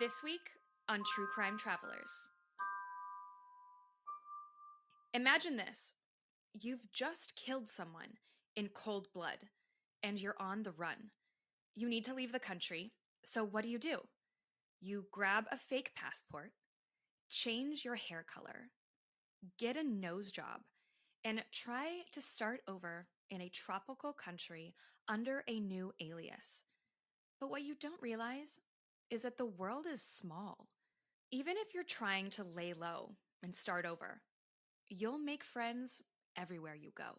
This week on True Crime Travelers. Imagine this. You've just killed someone in cold blood and you're on the run. You need to leave the country, so what do? You grab a fake passport, change your hair color, get a nose job, and try to start over in a tropical country under a new alias. But what you don't realize is that the world is small. Even if you're trying to lay low and start over, you'll make friends everywhere you go.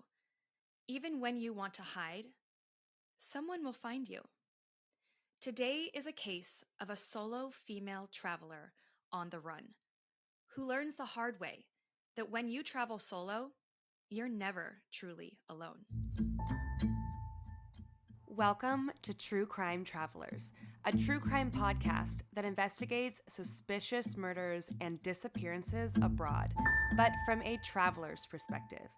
Even when you want to hide, someone will find you. Today is a case of a solo female traveler on the run who learns the hard way that when you travel solo, you're never truly alone. Welcome to True Crime Travelers, a true crime podcast that investigates suspicious murders and disappearances abroad, but from a traveler's perspective.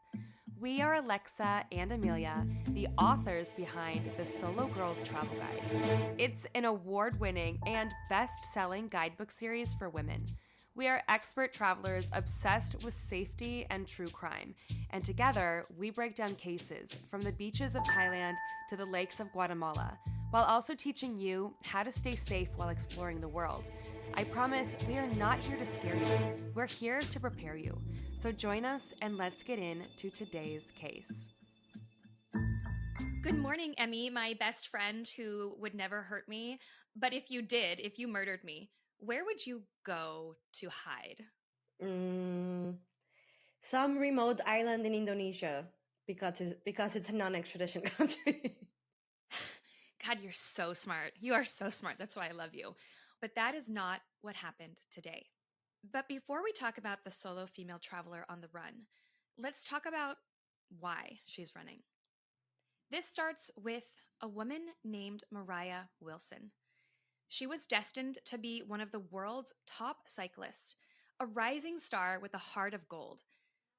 We are Alexa and Amelia, the authors behind the Solo Girls Travel Guide. It's an award-winning and best-selling guidebook series for women. We are expert travelers obsessed with safety and true crime, and together we break down cases from the beaches of Thailand to the lakes of Guatemala, while also teaching you how to stay safe while exploring the world. I promise we are not here to scare you, we're here to prepare you. So join us and let's get into today's case. Good morning, Emmy, my best friend who would never hurt me. But if you murdered me, where would you go to hide? Some remote island in Indonesia because it's a non-extradition country. God, you're so smart. You are so smart. That's why I love you. But that is not what happened today. But before we talk about the solo female traveler on the run, let's talk about why she's running. This starts with a woman named Moriah Wilson. She was destined to be one of the world's top cyclists, a rising star with a heart of gold.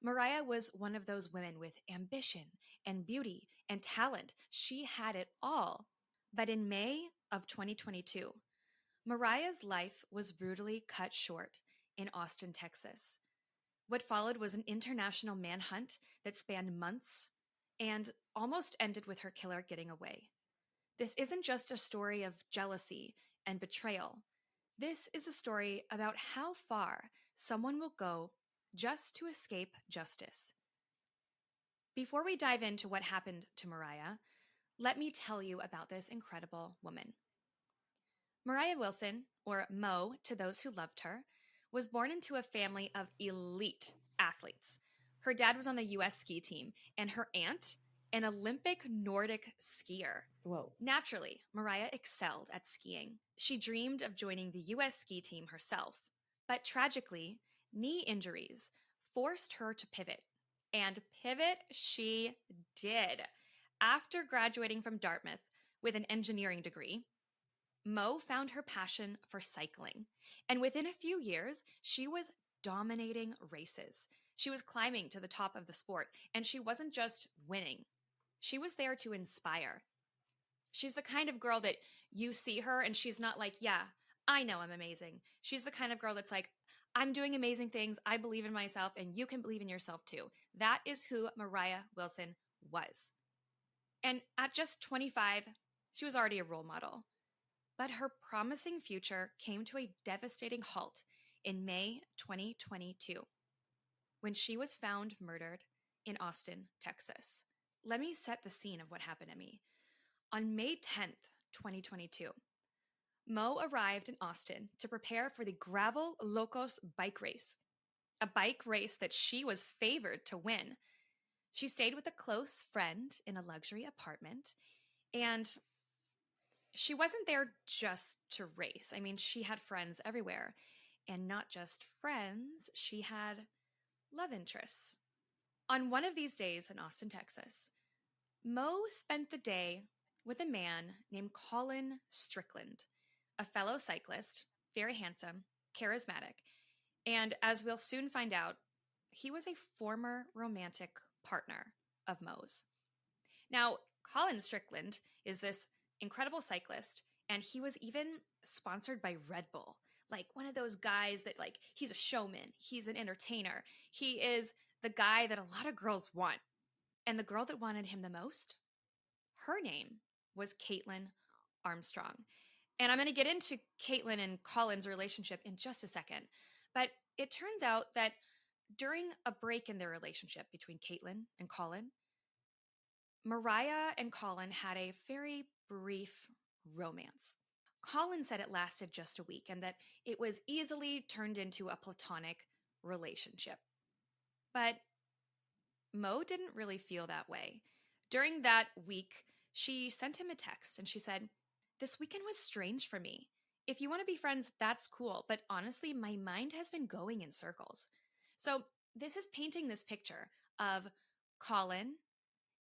Moriah was one of those women with ambition and beauty and talent. She had it all. But in May of 2022, Moriah's life was brutally cut short in Austin, Texas. What followed was an international manhunt that spanned months and almost ended with her killer getting away. This isn't just a story of jealousy and betrayal. This is a story about how far someone will go just to escape justice. Before we dive into what happened to Moriah, let me tell you about this incredible woman. Moriah Wilson, or Mo to those who loved her, was born into a family of elite athletes. Her dad was on the U.S. ski team, and her aunt, an Olympic Nordic skier. Whoa. Naturally, Moriah excelled at skiing. She dreamed of joining the U.S. ski team herself, but tragically, knee injuries forced her to pivot. And pivot she did. After graduating from Dartmouth with an engineering degree, Mo found her passion for cycling. And within a few years, she was dominating races. She was climbing to the top of the sport, and she wasn't just winning. She was there to inspire. She's the kind of girl that you see her and she's not like, yeah, I know I'm amazing. She's the kind of girl that's like, I'm doing amazing things. I believe in myself and you can believe in yourself too. That is who Moriah Wilson was. And at just 25, she was already a role model. But her promising future came to a devastating halt in May 2022 when she was found murdered in Austin, Texas. Let me set the scene of what happened to me. On May 10th, 2022, Mo arrived in Austin to prepare for the Gravel Locos bike race, a bike race that she was favored to win. She stayed with a close friend in a luxury apartment, and she wasn't there just to race. I mean, she had friends everywhere, and not just friends, she had love interests. On one of these days in Austin, Texas, Mo spent the day with a man named Colin Strickland, a fellow cyclist, very handsome, charismatic, and as we'll soon find out, he was a former romantic partner of Mo's. Now, Colin Strickland is this incredible cyclist, and he was even sponsored by Red Bull. like one of those guys that like he's a showman, he's an entertainer. He is the guy that a lot of girls want. And the girl that wanted him the most, her name was Kaitlin Armstrong. And I'm going to get into Kaitlin and Colin's relationship in just a second. But it turns out that during a break in their relationship between Kaitlin and Colin, Moriah and Colin had a very brief romance. Colin said it lasted just a week and that it was easily turned into a platonic relationship. But Mo didn't really feel that way. During that week, she sent him a text and she said, "This weekend was strange for me. If you want to be friends, that's cool. But honestly, my mind has been going in circles." So this is painting this picture of Colin.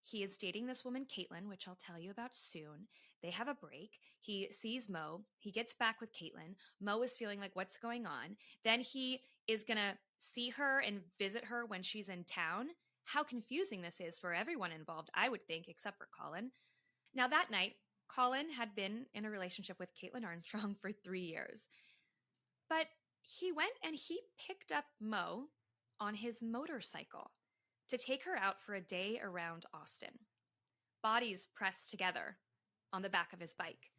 He is dating this woman, Kaitlin, which I'll tell you about soon. They have a break. He sees Mo. He gets back with Kaitlin. Mo is feeling like, what's going on? Then he is going to see her and visit her when she's in town. How confusing this is for everyone involved, I would think, except for Colin. Now, that night, Colin had been in a relationship with Kaitlin Armstrong for 3 years. But he went and he picked up Mo on his motorcycle to take her out for a day around Austin. Bodies pressed together on the back of his bike.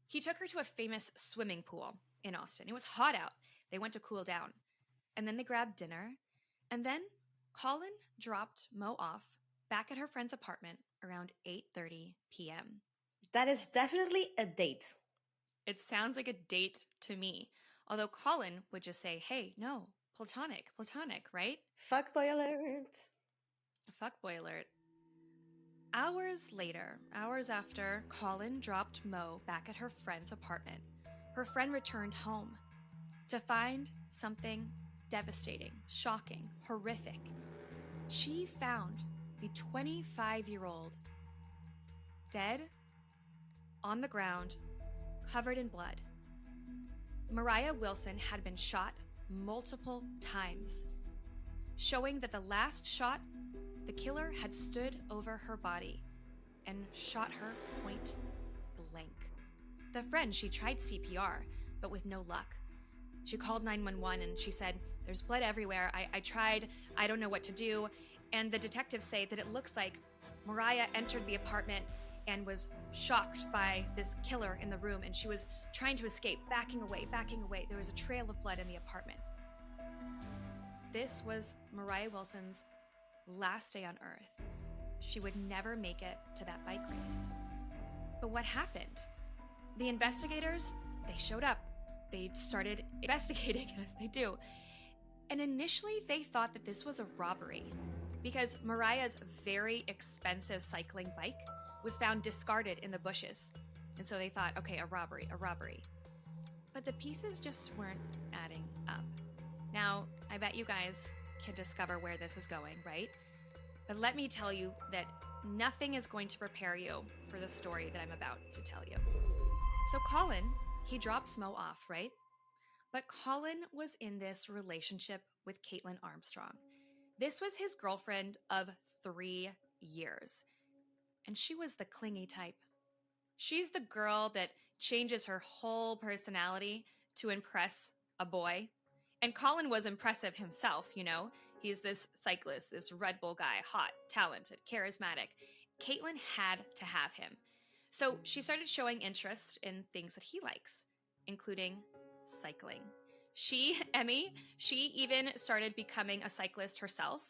He took her to a famous swimming pool in Austin. It was hot out. They went to cool down. And then they grabbed dinner. And then Colin dropped Mo off back at her friend's apartment around 8:30 p.m. That is definitely a date. It sounds like a date to me. Although Colin would just say, "Hey, no, platonic, right?" Fuckboy alert. Fuckboy alert. Hours later, hours after Colin dropped Mo back at her friend's apartment, her friend returned home to find something devastating, shocking, horrific. She found the 25-year-old dead on the ground, covered in blood. Moriah Wilson had been shot multiple times, showing that the last shot, the killer had stood over her body and shot her point blank. The friend, she tried CPR, but with no luck. She called 911 and she said, "There's blood everywhere. I tried. I don't know what to do." And the detectives say that it looks like Moriah entered the apartment and was shocked by this killer in the room, and she was trying to escape, backing away. There was a trail of blood in the apartment. This was Moriah Wilson's last day on Earth. She would never make it to that bike race. But what happened? The investigators, they showed up. They started investigating, as they do. And initially, they thought that this was a robbery because Moriah's very expensive cycling bike was found discarded in the bushes. And so they thought, okay, a robbery. But the pieces just weren't adding up. Now, I bet you guys can discover where this is going, right? But let me tell you that nothing is going to prepare you for the story that I'm about to tell you. So Colin, he drops Mo off, right? But Colin was in this relationship with Kaitlin Armstrong. This was his girlfriend of 3 years. And she was the clingy type. She's the girl that changes her whole personality to impress a boy. And Colin was impressive himself, you know? He's this cyclist, this Red Bull guy, hot, talented, charismatic. Kaitlin had to have him. So she started showing interest in things that he likes, including cycling. Emmy, she even started becoming a cyclist herself,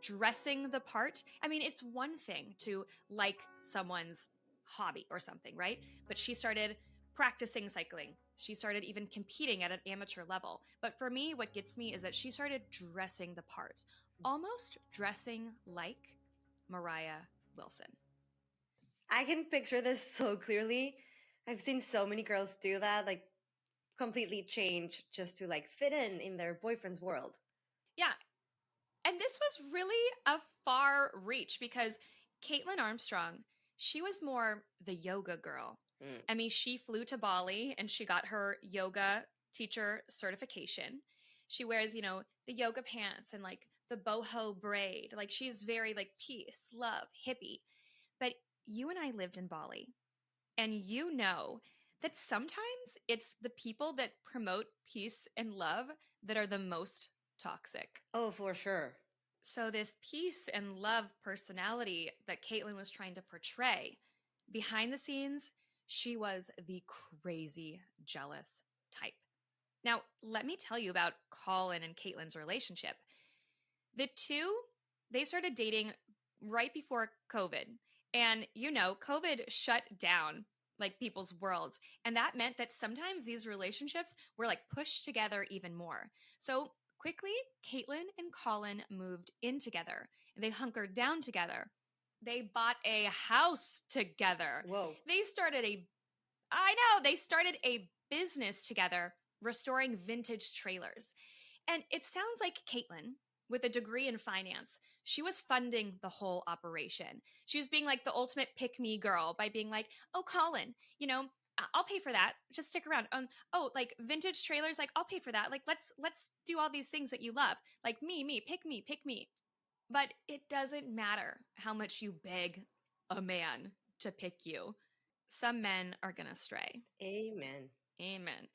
dressing the part. I mean, it's one thing to like someone's hobby or something, right? But she started practicing cycling. She started even competing at an amateur level. But for me, what gets me is that she started dressing the part, almost dressing like Moriah Wilson. I can picture this so clearly. I've seen so many girls do that, like completely change just to like fit in their boyfriend's world. Yeah. And this was really a far reach because Kaitlin Armstrong, she was more the yoga girl. I mean, she flew to Bali and she got her yoga teacher certification. She wears, you know, the yoga pants and like the boho braid. Like she's very like peace, love, hippie. But you and I lived in Bali, and you know that sometimes it's the people that promote peace and love that are the most toxic. Oh, for sure. So, this peace and love personality that Kaitlin was trying to portray, behind the scenes, she was the crazy jealous type. Now, let me tell you about Colin and Caitlin's relationship. The two, they started dating right before COVID. And, COVID shut down like people's worlds. And that meant that sometimes these relationships were like pushed together even more. So quickly, Kaitlin and Colin moved in together and they hunkered down together. They bought a house together. Whoa. They started a business together restoring vintage trailers. And it sounds like Kaitlin, with a degree in finance, she was funding the whole operation. She was being like the ultimate pick-me girl by being like, oh, Colin, I'll pay for that. Just stick around. Like vintage trailers, like I'll pay for that. Like let's do all these things that you love. Like me, pick me. But it doesn't matter how much you beg a man to pick you. Some men are gonna stray. Amen. Amen.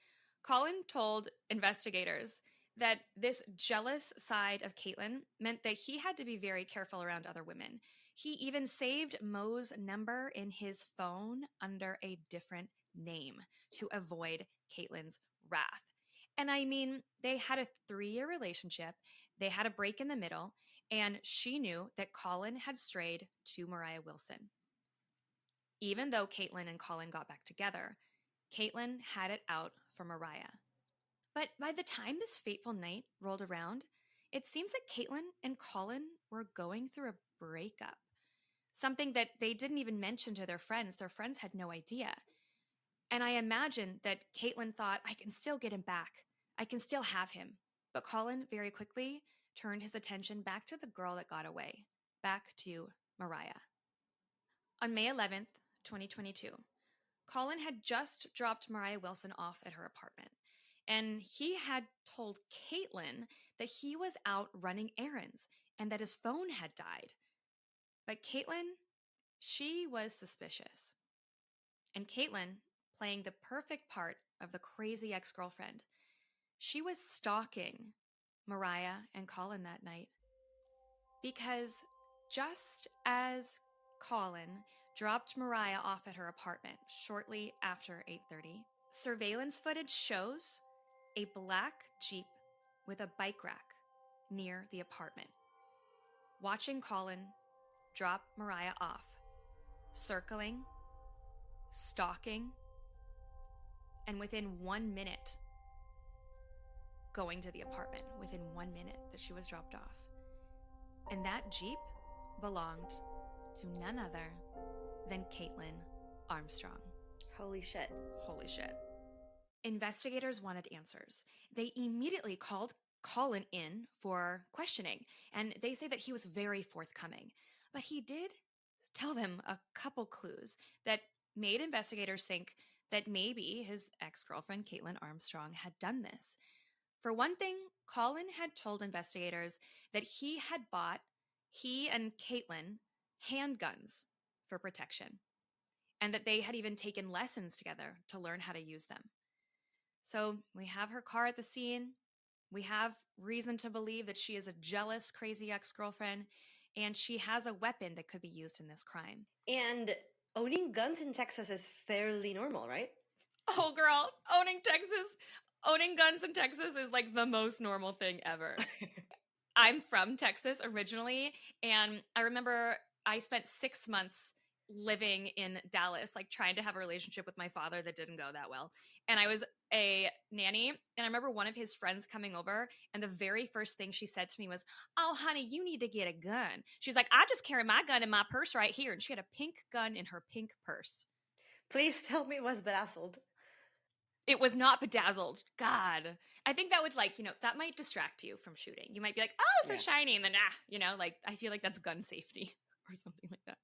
Colin told investigators that this jealous side of Kaitlin meant that he had to be very careful around other women. He even saved Mo's number in his phone under a different name to avoid Caitlin's wrath. And I mean, they had a 3-year relationship. They had a break in the middle, and she knew that Colin had strayed to Moriah Wilson. Even though Kaitlin and Colin got back together, Kaitlin had it out for Moriah. But by the time this fateful night rolled around, it seems that Kaitlin and Colin were going through a breakup, something that they didn't even mention to their friends. Their friends had no idea. And I imagine that Kaitlin thought, I can still get him back. I can still have him. But Colin very quickly turned his attention back to the girl that got away, back to Moriah. On May 11th, 2022, Colin had just dropped Moriah Wilson off at her apartment. And he had told Kaitlin that he was out running errands and that his phone had died. But Kaitlin, she was suspicious. And Kaitlin, playing the perfect part of the crazy ex-girlfriend, she was stalking Moriah and Colin that night. Because just as Colin dropped Moriah off at her apartment shortly after 8:30, surveillance footage shows a black Jeep with a bike rack near the apartment. Watching Colin drop Moriah off, circling, stalking, and within 1 minute, going to the apartment within 1 minute that she was dropped off. And that Jeep belonged to none other than Kaitlin Armstrong. Holy shit. Holy shit. Investigators wanted answers. They immediately called Colin in for questioning, and they say that he was very forthcoming. But he did tell them a couple clues that made investigators think that maybe his ex-girlfriend, Kaitlin Armstrong, had done this. For one thing, Colin had told investigators that he and Kaitlin, handguns for protection, and that they had even taken lessons together to learn how to use them. So we have her car at the scene. We have reason to believe that she is a jealous, crazy ex-girlfriend, and she has a weapon that could be used in this crime. And owning guns in Texas is fairly normal, right? Oh, girl, owning guns in Texas is like the most normal thing ever. I'm from Texas originally, and I remember I spent 6 months living in Dallas, like trying to have a relationship with my father that didn't go that well. And I was a nanny, and I remember one of his friends coming over, and the very first thing she said to me was, "Oh, honey, you need to get a gun." She's like, "I just carry my gun in my purse right here." And she had a pink gun in her pink purse. Please tell me it was bedazzled. It was not bedazzled. God. I think that would that might distract you from shooting. You might be like, "Oh, it's so shiny." And then, I feel like that's gun safety or something like that.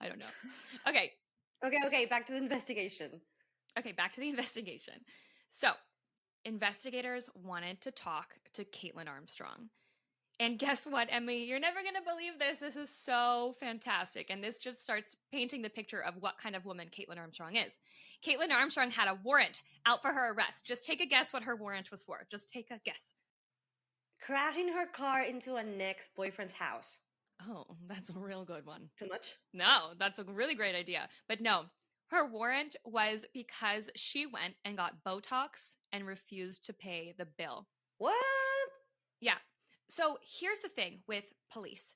I don't know. Okay. Okay. Back to the investigation. So, investigators wanted to talk to Kaitlin Armstrong. And guess what, Emily? You're never going to believe this. This is so fantastic. And this just starts painting the picture of what kind of woman Kaitlin Armstrong is. Kaitlin Armstrong had a warrant out for her arrest. Just take a guess what her warrant was for. Just take a guess. Crashing her car into an ex-boyfriend's house. Oh, that's a real good one. Too much? No, that's a really great idea. But no, her warrant was because she went and got Botox and refused to pay the bill. What? Yeah. So here's the thing with police.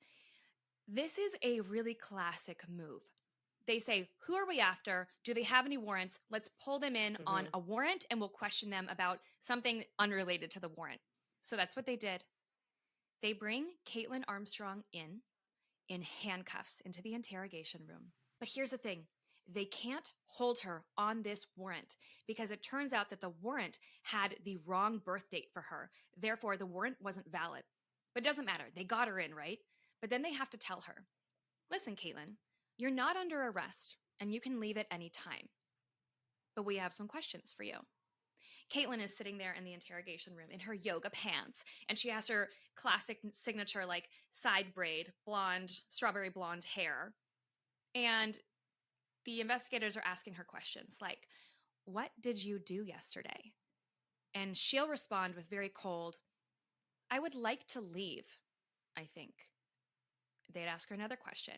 This is a really classic move. They say, who are we after? Do they have any warrants? Let's pull them in on a warrant and we'll question them about something unrelated to the warrant. So that's what they did. They bring Kaitlin Armstrong in handcuffs into the interrogation room. But here's the thing. They can't hold her on this warrant because it turns out that the warrant had the wrong birth date for her. Therefore, the warrant wasn't valid. But it doesn't matter. They got her in, right? But then they have to tell her, listen, Kaitlin, you're not under arrest and you can leave at any time. But we have some questions for you. Kaitlin is sitting there in the interrogation room in her yoga pants, and she has her classic signature, like, side braid, blonde, strawberry blonde hair. And the investigators are asking her questions like, what did you do yesterday? And she'll respond with very cold, I would like to leave, I think. They'd ask her another question.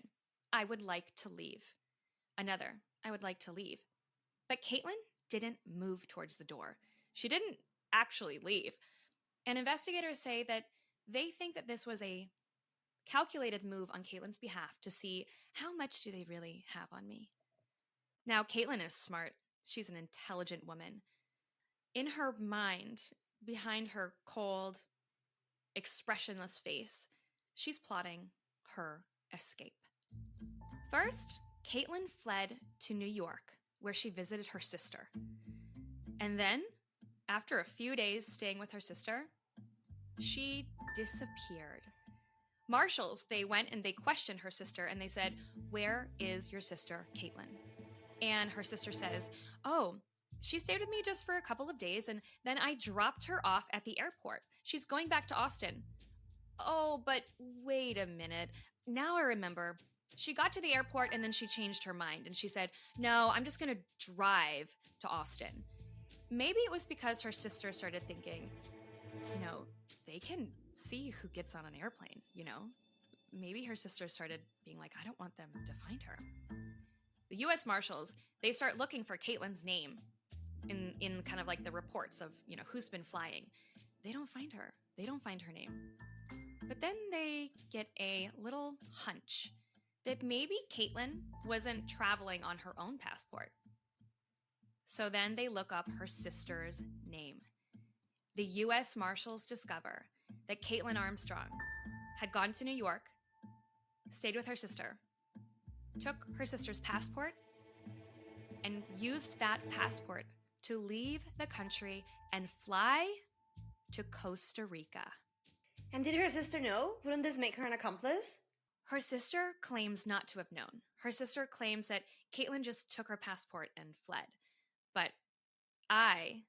I would like to leave. Another, I would like to leave. But Kaitlin didn't move towards the door. She didn't actually leave. And investigators say that they think that this was a calculated move on Kaitlin's behalf to see how much do they really have on me. Now, Kaitlin is smart. She's an intelligent woman. In her mind, behind her cold, expressionless face, she's plotting her escape. First, Kaitlin fled to New York, where she visited her sister. And then, after a few days staying with her sister, she disappeared. Marshals, they went and they questioned her sister and they said, where is your sister, Kaitlin? And her sister says, oh, she stayed with me just for a couple of days and then I dropped her off at the airport. She's going back to Austin. Oh, but wait a minute. Now I remember. She got to the airport and then she changed her mind and she said, no, I'm just going to drive to Austin. Maybe it was because her sister started thinking, they can see who gets on an airplane, Maybe her sister started being like, I don't want them to find her. The U.S. Marshals, they start looking for Kaitlin's name in kind of like the reports of, who's been flying. They don't find her. They don't find her name. But then they get a little hunch that maybe Kaitlin wasn't traveling on her own passport. So then they look up her sister's name. The U.S. Marshals discover that Kaitlin Armstrong had gone to New York, stayed with her sister, took her sister's passport, and used that passport to leave the country and fly to Costa Rica. And did her sister know? Wouldn't this make her an accomplice? Her sister claims not to have known. Her sister claims that Kaitlin just took her passport and fled. But I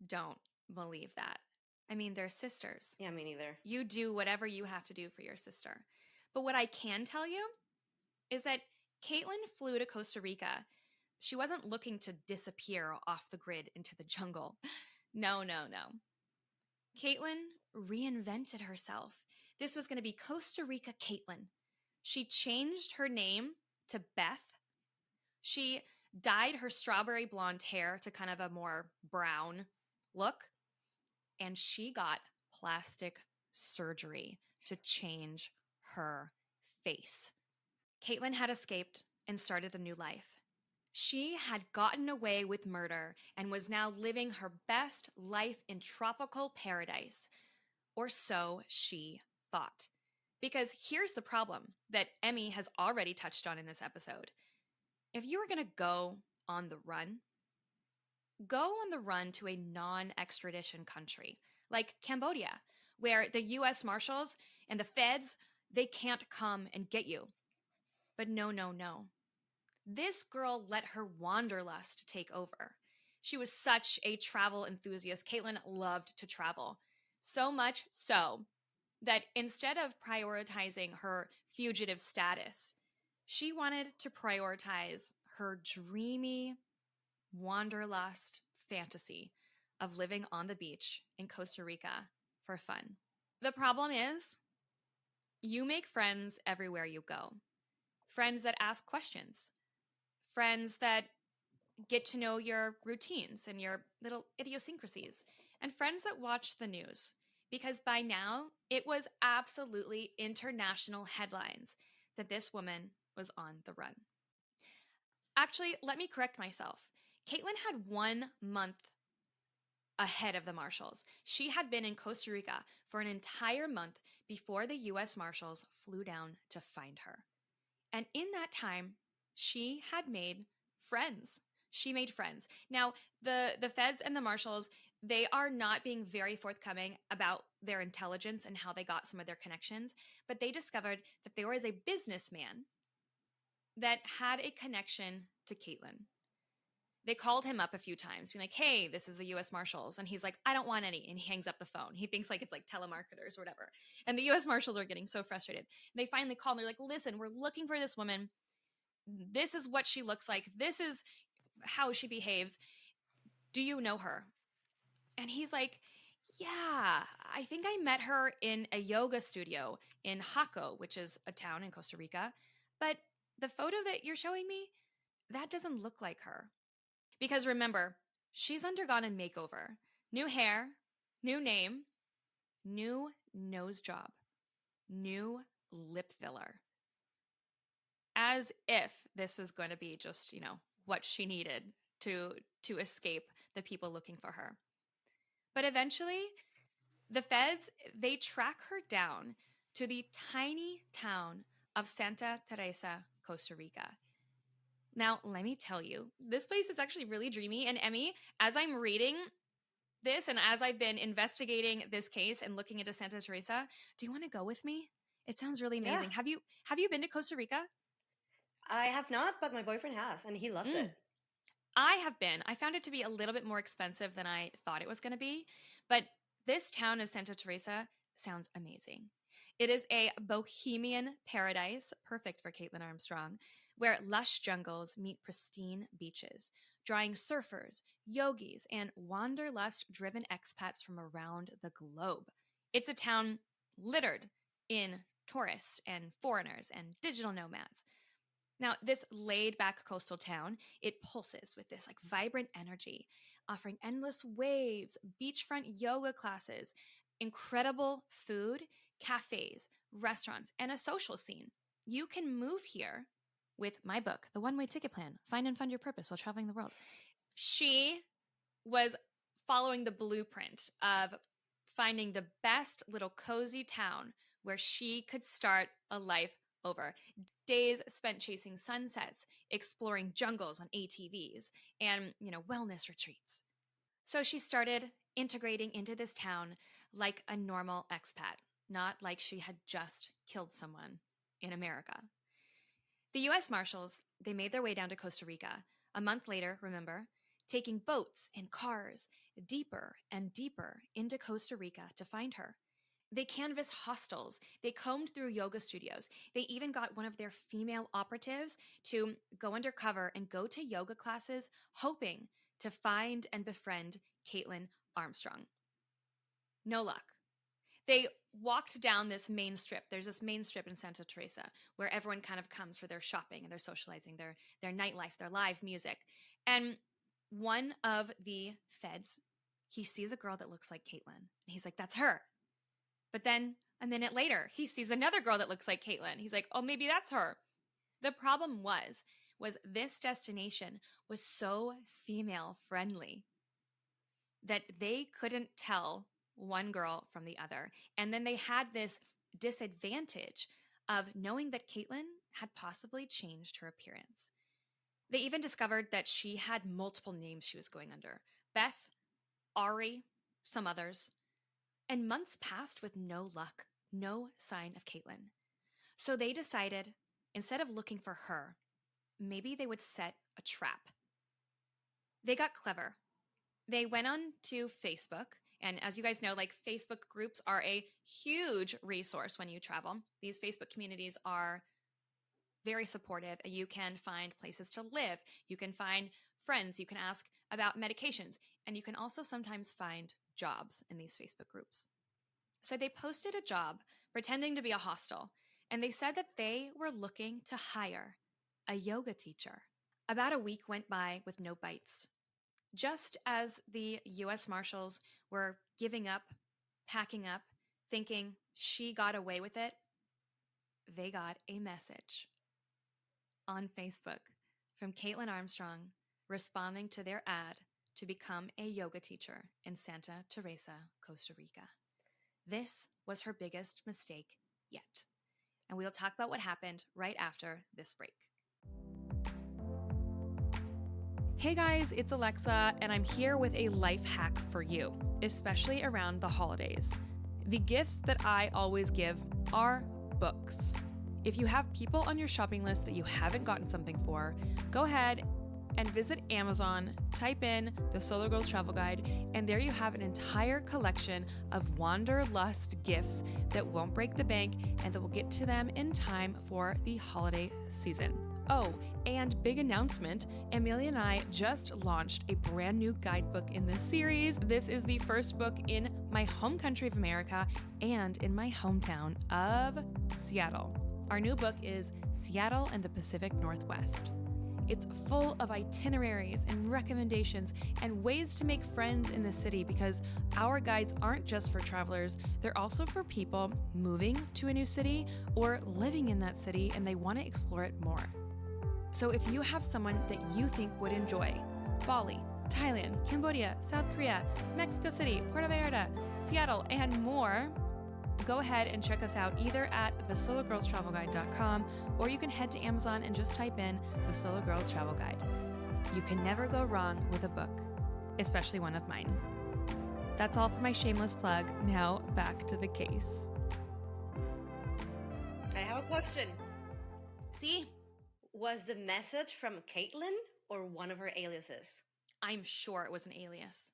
don't believe that. I mean, they're sisters. Yeah, me neither. You do whatever you have to do for your sister. But what I can tell you is that Kaitlin flew to Costa Rica. She wasn't looking to disappear off the grid into the jungle. No. Kaitlin reinvented herself. This was going to be Costa Rica Kaitlin. She changed her name to Beth. She dyed her strawberry blonde hair to kind of a more brown look. And she got plastic surgery to change her face. Kaitlin had escaped and started a new life. She had gotten away with murder and was now living her best life in tropical paradise. Or so she thought. Because here's the problem that Emmy has already touched on in this episode. If you were going to go on the run to a non-extradition country like Cambodia, where the U.S. Marshals and the feds, they can't come and get you. But no. This girl let her wanderlust take over. She was such a travel enthusiast. Kaitlin loved to travel. So much so that instead of prioritizing her fugitive status, she wanted to prioritize her dreamy wanderlust fantasy of living on the beach in Costa Rica for fun. The problem is, you make friends everywhere you go. Friends that ask questions, friends that get to know your routines and your little idiosyncrasies, and friends that watch the news. Because by now, it was absolutely international headlines that this woman was on the run. Actually, let me correct myself. Kaitlin had 1 month ahead of the Marshals. She had been in Costa Rica for an entire month before the U.S. Marshals flew down to find her. And in that time, she had made friends. She made friends. Now, the feds and the Marshals, they are not being very forthcoming about their intelligence and how they got some of their connections, but they discovered that there was a businessman that had a connection to Kaitlin. They called him up a few times, being like, hey, this is the U.S. Marshals. And he's like, I don't want any. And he hangs up the phone. He thinks like it's like telemarketers or whatever. And the U.S. Marshals are getting so frustrated. They finally call and they're like, listen, we're looking for this woman. This is what she looks like. This is how she behaves. Do you know her? And he's like, yeah, I think I met her in a yoga studio in Jaco, which is a town in Costa Rica. But the photo that you're showing me, that doesn't look like her. Because remember, she's undergone a makeover. New hair, new name, new nose job, new lip filler. As if this was going to be just, what she needed to escape the people looking for her. But eventually, the feds, they track her down to the tiny town of Santa Teresa, Costa Rica. Now, let me tell you, this place is actually really dreamy. And Emmy, as I'm reading this and as I've been investigating this case and looking into Santa Teresa, do you want to go with me? It sounds really amazing. Yeah. Have you been to Costa Rica? I have not, but my boyfriend has, and he loved it. I have been. I found it to be a little bit more expensive than I thought it was going to be, but this town of Santa Teresa sounds amazing. It is a bohemian paradise, perfect for Kaitlin Armstrong, where lush jungles meet pristine beaches, drawing surfers, yogis, and wanderlust-driven expats from around the globe. It's a town littered in tourists and foreigners and digital nomads. Now, this laid-back coastal town, it pulses with this like vibrant energy, offering endless waves, beachfront yoga classes, incredible food, cafes, restaurants, and a social scene. You can move here with my book, The One-Way Ticket Plan, Find and Fund Your Purpose While Traveling the World. She was following the blueprint of finding the best little cozy town where she could start a life over. Days spent chasing sunsets, exploring jungles on ATVs, and, wellness retreats. So she started integrating into this town like a normal expat, not like she had just killed someone in America. The U.S. Marshals, they made their way down to Costa Rica. A month later, remember, taking boats and cars deeper and deeper into Costa Rica to find her. They canvassed hostels. They combed through yoga studios. They even got one of their female operatives to go undercover and go to yoga classes, hoping to find and befriend Kaitlin Armstrong. No luck. They walked down this main strip. There's this main strip in Santa Teresa where everyone kind of comes for their shopping and their socializing, their nightlife, their live music. And one of the feds, he sees a girl that looks like Kaitlin. And he's like, that's her. But then a minute later, he sees another girl that looks like Kaitlin. He's like, oh, maybe that's her. The problem was this destination was so female friendly that they couldn't tell one girl from the other. And then they had this disadvantage of knowing that Kaitlin had possibly changed her appearance. They even discovered that she had multiple names she was going under. Beth, Ari, some others. And months passed with no luck, no sign of Kaitlin. So they decided, instead of looking for her, maybe they would set a trap. They got clever. They went on to Facebook And as you guys know, like Facebook groups are a huge resource when you travel. These Facebook communities are very supportive. You can find places to live. You can find friends. You can ask about medications. And you can also sometimes find jobs in these Facebook groups. So they posted a job pretending to be a hostel, and they said that they were looking to hire a yoga teacher. About a week went by with no bites. Just as the U.S. Marshals were giving up, packing up, thinking she got away with it, they got a message on Facebook from Kaitlin Armstrong responding to their ad to become a yoga teacher in Santa Teresa, Costa Rica. This was her biggest mistake yet. And we'll talk about what happened right after this break. Hey guys, it's Alexa, and I'm here with a life hack for you, especially around the holidays. The gifts that I always give are books. If you have people on your shopping list that you haven't gotten something for, go ahead and visit Amazon, type in the Solo Girls Travel Guide, and there you have an entire collection of wanderlust gifts that won't break the bank and that will get to them in time for the holiday season. Oh, and big announcement, Amelia and I just launched a brand new guidebook in this series. This is the first book in my home country of America and in my hometown of Seattle. Our new book is Seattle and the Pacific Northwest. It's full of itineraries and recommendations and ways to make friends in the city, because our guides aren't just for travelers, they're also for people moving to a new city or living in that city and they want to explore it more. So if you have someone that you think would enjoy Bali, Thailand, Cambodia, South Korea, Mexico City, Puerto Vallarta, Seattle, and more, go ahead and check us out either at thesologirlstravelguide.com, or you can head to Amazon and just type in The Solo Girls Travel Guide. You can never go wrong with a book, especially one of mine. That's all for my shameless plug. Now back to the case. I have a question. See? Was the message from Kaitlin or one of her aliases? I'm sure it was an alias.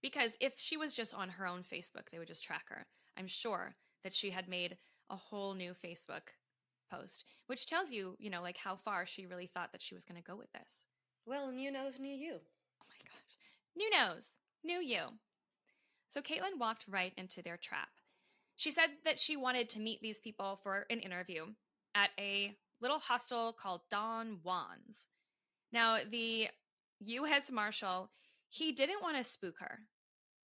Because if she was just on her own Facebook, they would just track her. I'm sure that she had made a whole new Facebook post, which tells you, like how far she really thought that she was going to go with this. Well, new nose, new you. Oh my gosh. New nose, new you. So Kaitlin walked right into their trap. She said that she wanted to meet these people for an interview at a little hostel called Don Juan's. Now, the U.S. Marshal, he didn't want to spook her.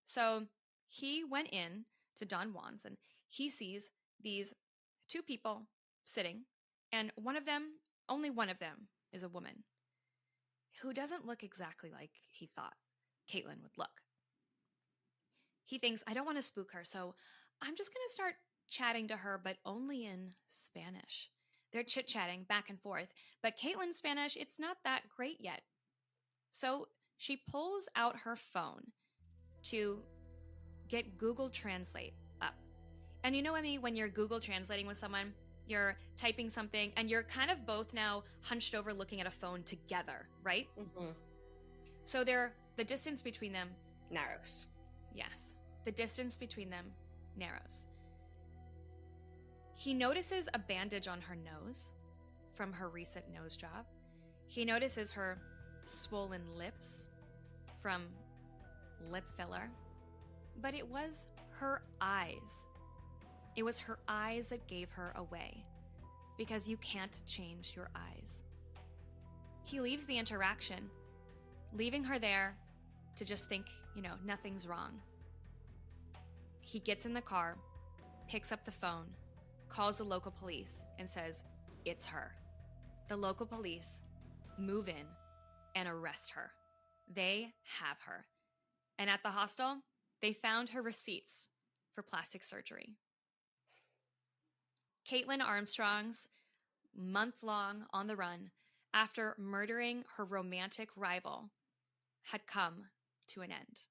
So he went in to Don Juan's and he sees these two people sitting, and only one of them is a woman who doesn't look exactly like he thought Kaitlin would look. He thinks, I don't want to spook her, so I'm just going to start chatting to her, but only in Spanish. They're chit-chatting back and forth, but Kaitlin's Spanish, it's not that great yet. So she pulls out her phone to get Google Translate up. And you know, Emmy, when you're Google translating with someone, you're typing something and you're kind of both now hunched over looking at a phone together, right? Mm-hmm. So the distance between them narrows. Yes, the distance between them narrows. He notices a bandage on her nose from her recent nose job. He notices her swollen lips from lip filler. But it was her eyes. It was her eyes that gave her away, because you can't change your eyes. He leaves the interaction, leaving her there to just think, nothing's wrong. He gets in the car, picks up the phone, calls the local police, and says, it's her. The local police move in and arrest her. They have her. And at the hostel, they found her receipts for plastic surgery. Kaitlin Armstrong's month-long on the run after murdering her romantic rival had come to an end.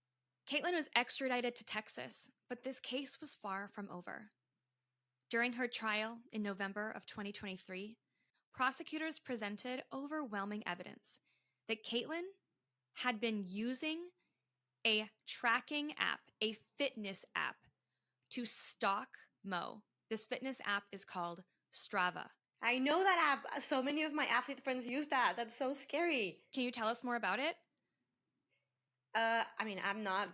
Kaitlin was extradited to Texas, but this case was far from over. During her trial in November of 2023, prosecutors presented overwhelming evidence that Kaitlin had been using a tracking app, a fitness app to stalk Mo. This fitness app is called Strava. I know that app. So many of my athlete friends use that. That's so scary. Can you tell us more about it? I mean, I'm not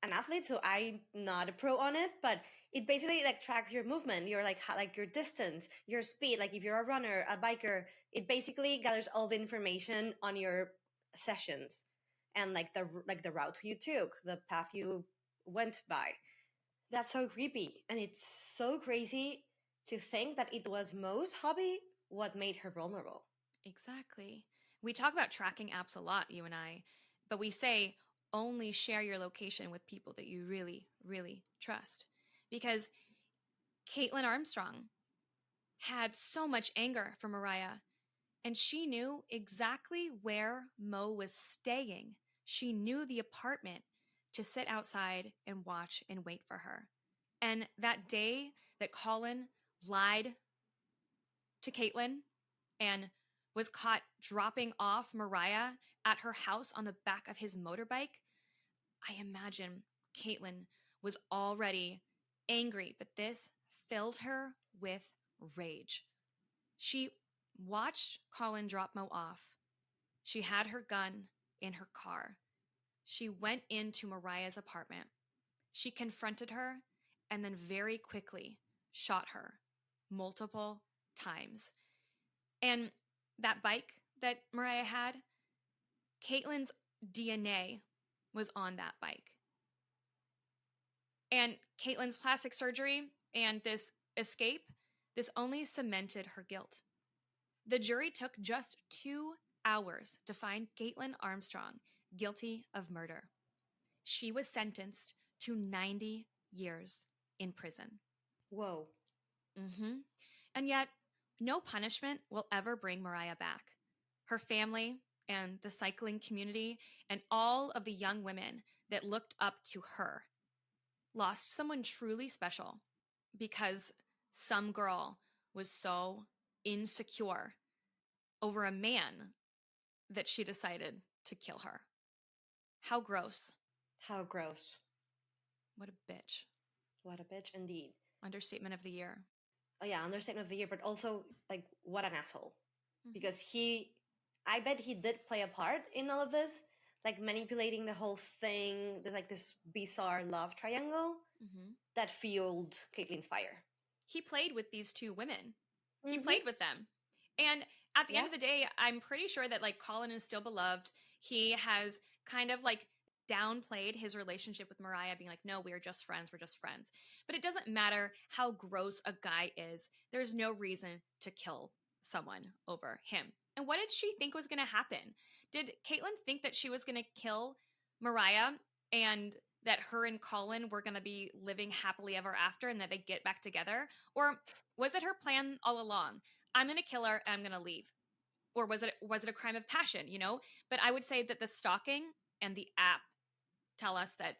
an athlete, so I'm not a pro on it, but it basically like tracks your movement, your like your distance, your speed. Like if you're a runner, a biker, it basically gathers all the information on your sessions and like the route you took, the path you went by. That's so creepy, and it's so crazy to think that it was Mo's hobby what made her vulnerable. Exactly. We talk about tracking apps a lot, you and I, but we say only share your location with people that you really, really trust. Because Kaitlin Armstrong had so much anger for Moriah, and she knew exactly where Mo was staying. She knew the apartment to sit outside and watch and wait for her. And that day that Colin lied to Kaitlin and was caught dropping off Moriah at her house on the back of his motorbike, I imagine Kaitlin was already angry, but this filled her with rage. She watched Colin drop Mo off. She had her gun in her car. She went into Moriah's apartment. She confronted her and then very quickly shot her multiple times. And that bike that Moriah had, Caitlin's DNA was on that bike. And Caitlin's plastic surgery and this escape, this only cemented her guilt. The jury took just 2 hours to find Kaitlin Armstrong guilty of murder. She was sentenced to 90 years in prison. Whoa. Mm-hmm. And yet, no punishment will ever bring Moriah back. Her family and the cycling community and all of the young women that looked up to her lost someone truly special because some girl was so insecure over a man that she decided to kill her. How gross. How gross. What a bitch. What a bitch indeed. Understatement of the year. Oh yeah, understatement of the year, but also like what an asshole. Mhm. Because I bet he did play a part in all of this, like manipulating the whole thing, like this bizarre love triangle Mhm. that fueled Caitlin's fire. He played with these two women. He Mhm. played with them. And at the end Yeah. of the day, I'm pretty sure that like Colin is still beloved. He has kind of like downplayed his relationship with Moriah, being like, no, we're just friends. We're just friends. But it doesn't matter how gross a guy is. There's no reason to kill someone over him. And what did she think was going to happen? Did Kaitlin think that she was going to kill Moriah and that her and Colin were going to be living happily ever after and that they'd get back together? Or was it her plan all along? I'm going to kill her and I'm going to leave. Or was it a crime of passion, you know? But I would say that the stalking and the app tell us that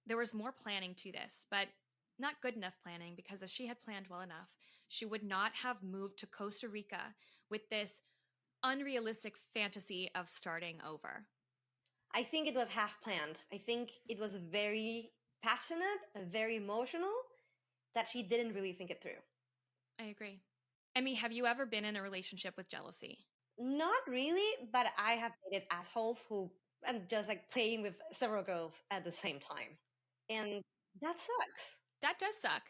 there was more planning to this, but not good enough planning, because if she had planned well enough, she would not have moved to Costa Rica with this unrealistic fantasy of starting over. I think it was half planned. I think it was very passionate, very emotional, that she didn't really think it through. I agree. I mean, have you ever been in a relationship with jealousy? Not really, but I have dated assholes who and just like playing with several girls at the same time. And that sucks. That does suck.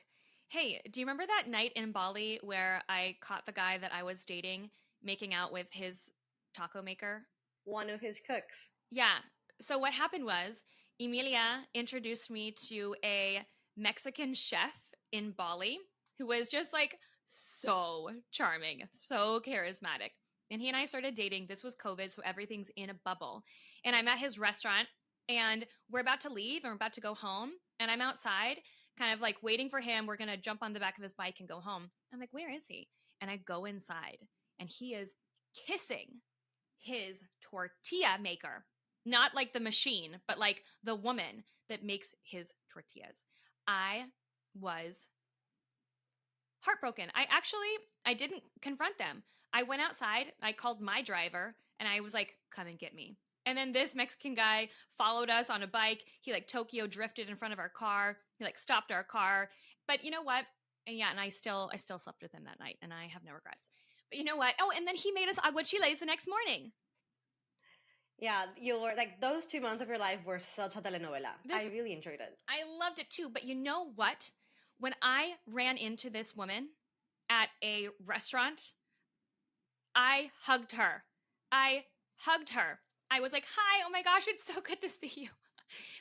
Hey, do you remember that night in Bali where I caught the guy that I was dating making out with his taco maker? One of his cooks. Yeah. So what happened was Emilia introduced me to a Mexican chef in Bali who was just like so charming, so charismatic. And he and I started dating. This was COVID, so everything's in a bubble. And I'm at his restaurant and we're about to leave and we're about to go home. And I'm outside, kind of like waiting for him. We're going to jump on the back of his bike and go home. I'm like, where is he? And I go inside and he is kissing his tortilla maker. Not like the machine, but like the woman that makes his tortillas. I was heartbroken. I didn't confront them. I went outside, I called my driver, and I was like, come and get me. And then this Mexican guy followed us on a bike. He like Tokyo drifted in front of our car. He like stopped our car. But you know what? And yeah, and I still slept with him that night, and I have no regrets. But you know what? Oh, and then he made us aguachiles the next morning. Yeah, your like those 2 months of your life were such a telenovela. I really enjoyed it. I loved it too. But you know what? When I ran into this woman at a restaurant, I hugged her. I was like, hi, oh my gosh, it's so good to see you.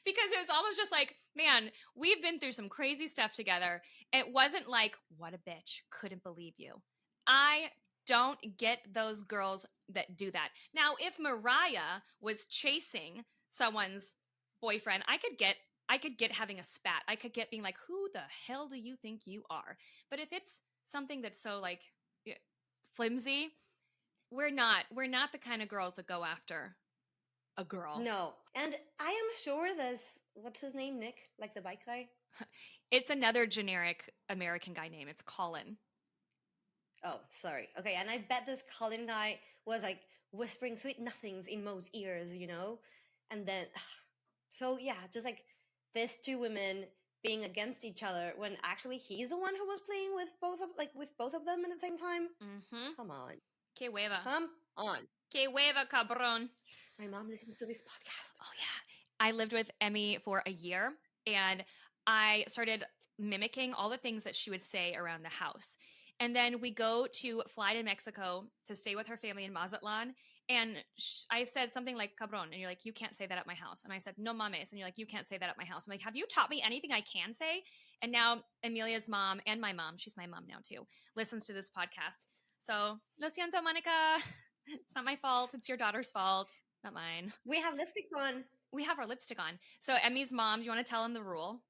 Because it was almost just like, man, we've been through some crazy stuff together. It wasn't like, what a bitch, couldn't believe you. I don't get those girls that do that. Now, if Moriah was chasing someone's boyfriend, I could get having a spat. I could get being like, who the hell do you think you are? But if it's something that's so like flimsy, we're not the kind of girls that go after a girl. No. And I am sure this, what's his name, Nick? Like the bike guy? It's another generic American guy name. It's Colin. Oh, sorry. Okay, and I bet this Colin guy was like whispering sweet nothings in Mo's ears, you know? And then, so yeah, just like these two women being against each other when actually he's the one who was playing with both of them at the same time. Mm-hmm. Come on. Que hueva. Come on. Que hueva, cabrón. My mom listens to this podcast. Oh, yeah. I lived with Emmy for a year, and I started mimicking all the things that she would say around the house. And then we go to fly to Mexico to stay with her family in Mazatlan. And I said something like, cabrón. And you're like, you can't say that at my house. And I said, no mames. And you're like, you can't say that at my house. I'm like, have you taught me anything I can say? And now Emilia's mom and my mom, she's my mom now too, listens to this podcast. So, lo siento, Monica. It's not my fault. It's your daughter's fault, not mine. We have lipsticks on. We have our lipstick on. So Emmy's mom, do you want to tell him the rule?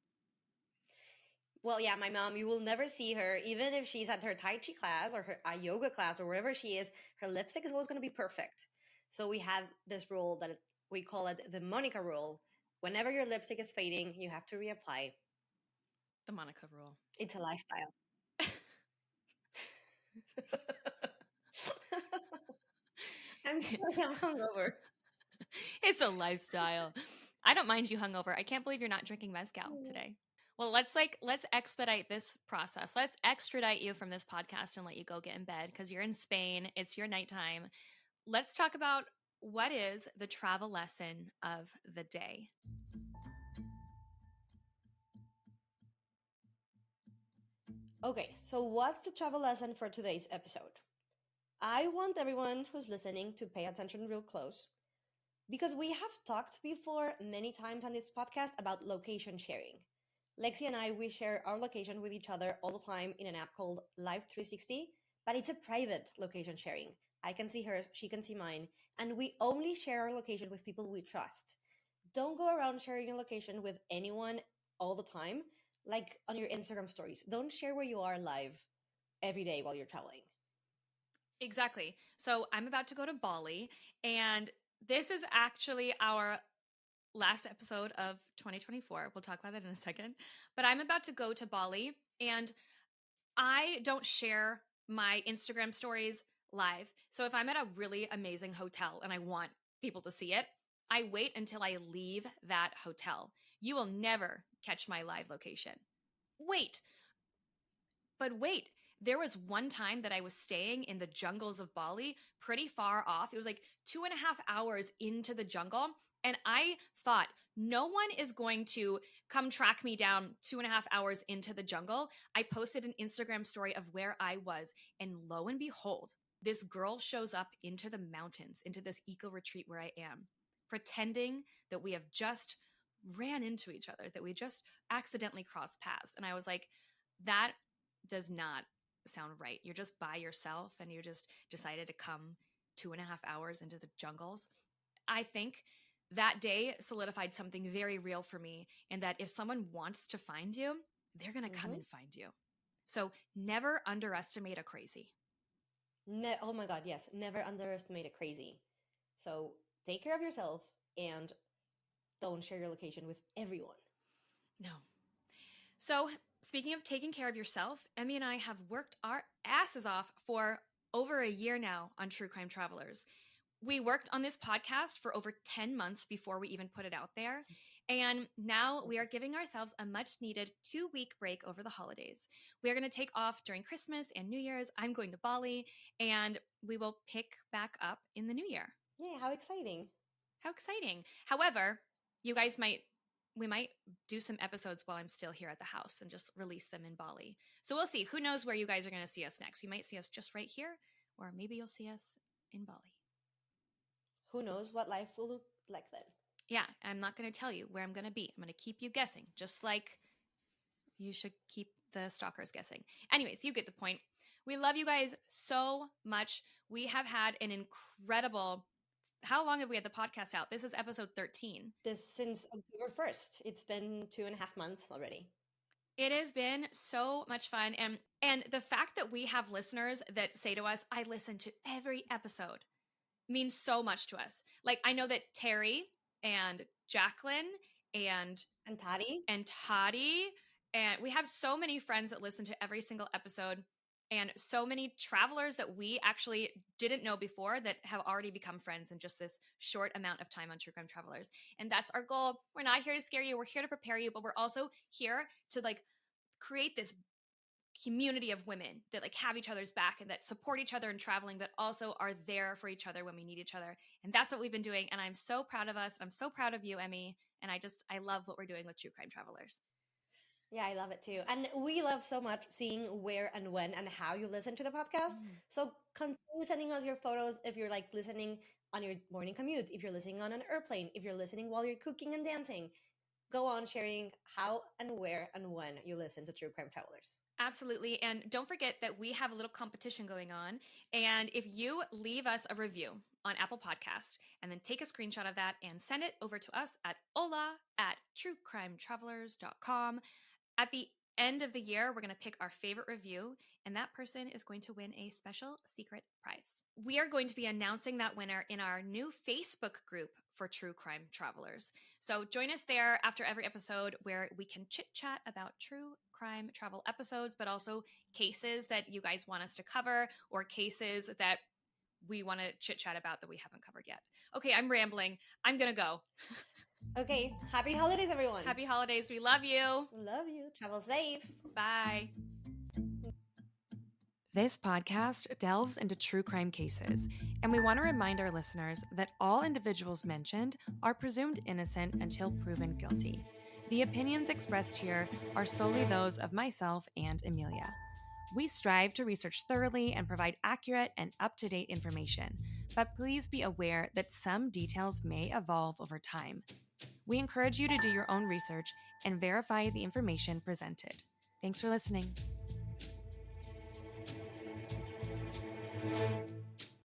Well, yeah, my mom, you will never see her, even if she's at her Tai Chi class or her yoga class or wherever she is, her lipstick is always going to be perfect. So we have this rule that we call it the Monica rule. Whenever your lipstick is fading, you have to reapply. The Monica rule. It's a lifestyle. I'm sorry, I'm hungover. It's a lifestyle. I don't mind you hungover. I can't believe you're not drinking mezcal today. Well, let's expedite this process. Let's extradite you from this podcast and let you go get in bed because you're in Spain. It's your nighttime. Let's talk about what is the travel lesson of the day. Okay, so what's the travel lesson for today's episode? I want everyone who's listening to pay attention real close because we have talked before many times on this podcast about location sharing. Lexi and I, we share our location with each other all the time in an app called Live 360, but it's a private location sharing. I can see hers, she can see mine, and we only share our location with people we trust. Don't go around sharing your location with anyone all the time, like on your Instagram stories. Don't share where you are live every day while you're traveling. Exactly. So I'm about to go to Bali, and this is actually our last episode of 2024. We'll talk about that in a second. But I'm about to go to Bali, and I don't share my Instagram stories live. So if I'm at a really amazing hotel and I want people to see it, I wait until I leave that hotel. You will never catch my live location. Wait. There was one time that I was staying in the jungles of Bali, pretty far off. It was like 2.5 hours into the jungle. And I thought, no one is going to come track me down 2.5 hours into the jungle. I posted an Instagram story of where I was. And lo and behold, this girl shows up into the mountains, into this eco retreat where I am, pretending that we have just ran into each other, that we just accidentally crossed paths. And I was like, that does not sound right. You're just by yourself and you just decided to come 2.5 hours into the jungles. I think that day solidified something very real for me, and that if someone wants to find you, they're going to come and find you. So never underestimate a crazy. Oh my God, yes. Never underestimate a crazy. So take care of yourself and don't share your location with everyone. No. So speaking of taking care of yourself, Emmy and I have worked our asses off for over a year now on True Crime Travelers. We worked on this podcast for over 10 months before we even put it out there. And now we are giving ourselves a much needed 2-week break over the holidays. We are going to take off during Christmas and New Year's. I'm going to Bali, and we will pick back up in the new year. Yeah, how exciting. How exciting. However, we might do some episodes while I'm still here at the house and just release them in Bali. So we'll see. Who knows where you guys are going to see us next? You might see us just right here, or maybe you'll see us in Bali. Who knows what life will look like then? Yeah, I'm not going to tell you where I'm going to be. I'm going to keep you guessing, just like you should keep the stalkers guessing. Anyways, you get the point. We love you guys so much. We have had an incredible... How long have we had the podcast out? This is episode 13. This since October 1st. It's been 2.5 months already. It has been so much fun. And the fact that we have listeners that say to us, I listen to every episode, means so much to us. Like, I know that Terry and Jacqueline and Tati. And we have so many friends that listen to every single episode, and so many travelers that we actually didn't know before that have already become friends in just this short amount of time on True Crime Travelers. And that's our goal. We're not here to scare you. We're here to prepare you, but we're also here to like create this community of women that like have each other's back and that support each other in traveling, but also are there for each other when we need each other. And that's what we've been doing. And I'm so proud of us. I'm so proud of you, Emmy. And I love what we're doing with True Crime Travelers. Yeah, I love it too. And we love so much seeing where and when and how you listen to the podcast. So continue sending us your photos if you're like listening on your morning commute, if you're listening on an airplane, if you're listening while you're cooking and dancing. Go on sharing how and where and when you listen to True Crime Travelers. Absolutely. And don't forget that we have a little competition going on. And if you leave us a review on Apple Podcast and then take a screenshot of that and send it over to us at hola@truecrimetravelers.com. At the end of the year, we're going to pick our favorite review, and that person is going to win a special secret prize. We are going to be announcing that winner in our new Facebook group for True Crime Travelers. So join us there after every episode where we can chit-chat about true crime travel episodes, but also cases that you guys want us to cover or cases that we want to chit-chat about that we haven't covered yet. Okay, I'm rambling. I'm going to go. Okay, happy holidays, everyone. Happy holidays. We love you. Love you. Travel safe. Bye. This podcast delves into true crime cases, and we want to remind our listeners that all individuals mentioned are presumed innocent until proven guilty. The opinions expressed here are solely those of myself and Amelia. We strive to research thoroughly and provide accurate and up-to-date information, but please be aware that some details may evolve over time. We encourage you to do your own research and verify the information presented. Thanks for listening.